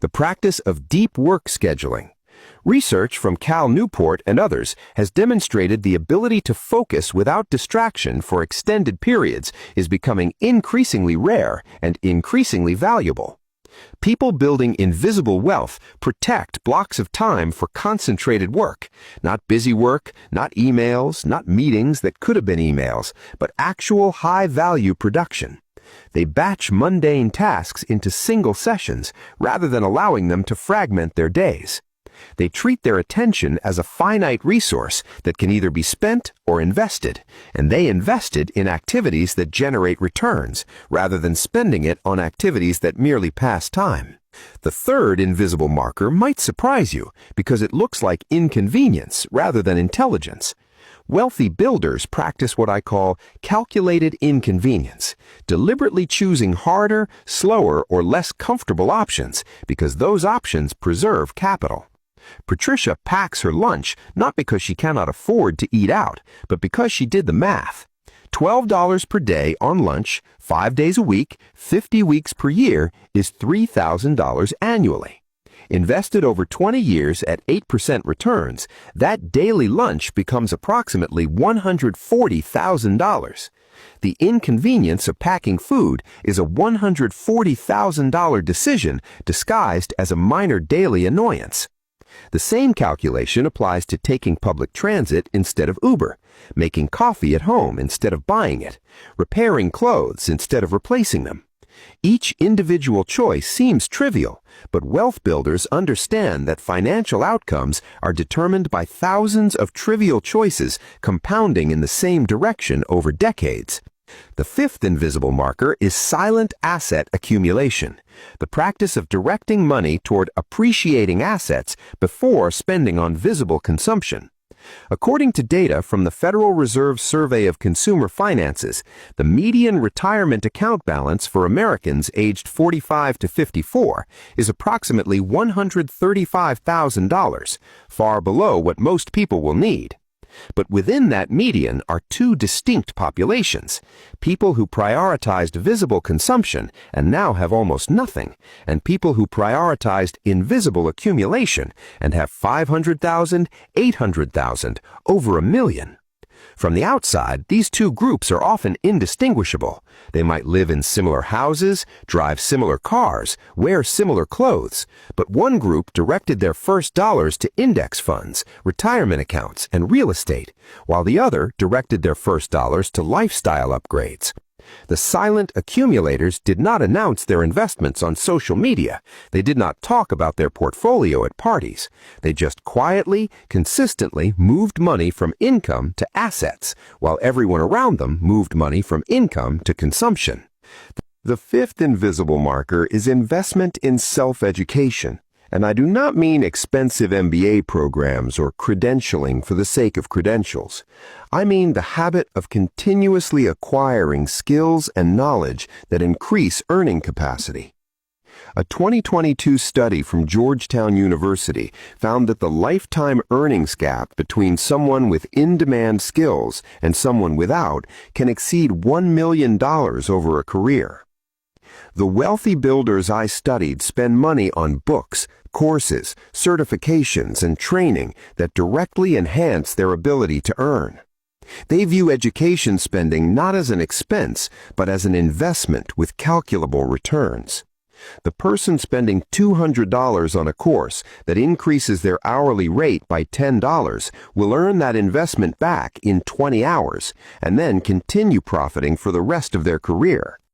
the practice of deep work scheduling. Research from Cal Newport and others has demonstrated the ability to focus without distraction for extended periods is becoming increasingly rare and increasingly valuable. People building invisible wealth protect blocks of time for concentrated work, not busy work, not emails, not meetings that could have been emails, but actual high-value production. They batch mundane tasks into single sessions rather than allowing them to fragment their days. They treat their attention as a finite resource that can either be spent or invested, and they invest it in activities that generate returns rather than spending it on activities that merely pass time. The third invisible marker might surprise you because it looks like inconvenience rather than intelligence. Wealthy builders practice what I call calculated inconvenience, deliberately choosing harder, slower, or less comfortable options because those options preserve capital. Patricia packs her lunch not because she cannot afford to eat out, but because she did the math. $12 per day on lunch, 5 days a week, 50 weeks per year is $3,000 annually. Invested over 20 years at 8% returns, that daily lunch becomes approximately $140,000. The inconvenience of packing food is a $140,000 decision disguised as a minor daily annoyance. The same calculation applies to taking public transit instead of Uber, making coffee at home instead of buying it, repairing clothes instead of replacing them. Each individual choice seems trivial, but wealth builders understand that financial outcomes are determined by thousands of trivial choices compounding in the same direction over decades. The fifth invisible marker is silent asset accumulation, the practice of directing money toward appreciating assets before spending on visible consumption. According to data from the Federal Reserve Survey of Consumer Finances, the median retirement account balance for Americans aged 45 to 54 is approximately $135,000, far below what most people will need. But within that median are two distinct populations: people who prioritized visible consumption and now have almost nothing, and people who prioritized invisible accumulation and have 500,000, 800,000, over 1 million. From the outside, these two groups are often indistinguishable. They might live in similar houses, drive similar cars, wear similar clothes, but one group directed their first dollars to index funds, retirement accounts, and real estate, while the other directed their first dollars to lifestyle upgrades. The silent accumulators did not announce their investments on social media. They did not talk about their portfolio at parties. They just quietly, consistently moved money from income to assets, while everyone around them moved money from income to consumption. The fifth invisible marker is investment in self-education. And I do not mean expensive MBA programs or credentialing for the sake of credentials. I mean the habit of continuously acquiring skills and knowledge that increase earning capacity. A 2022 study from Georgetown University found that the lifetime earnings gap between someone with in-demand skills and someone without can exceed $1 million over a career. The wealthy builders I studied spend money on books, courses, certifications, and training that directly enhance their ability to earn. They view education spending not as an expense, but as an investment with calculable returns. The person spending $200 on a course that increases their hourly rate by $10 will earn that investment back in 20 hours and then continue profiting for the rest of their career.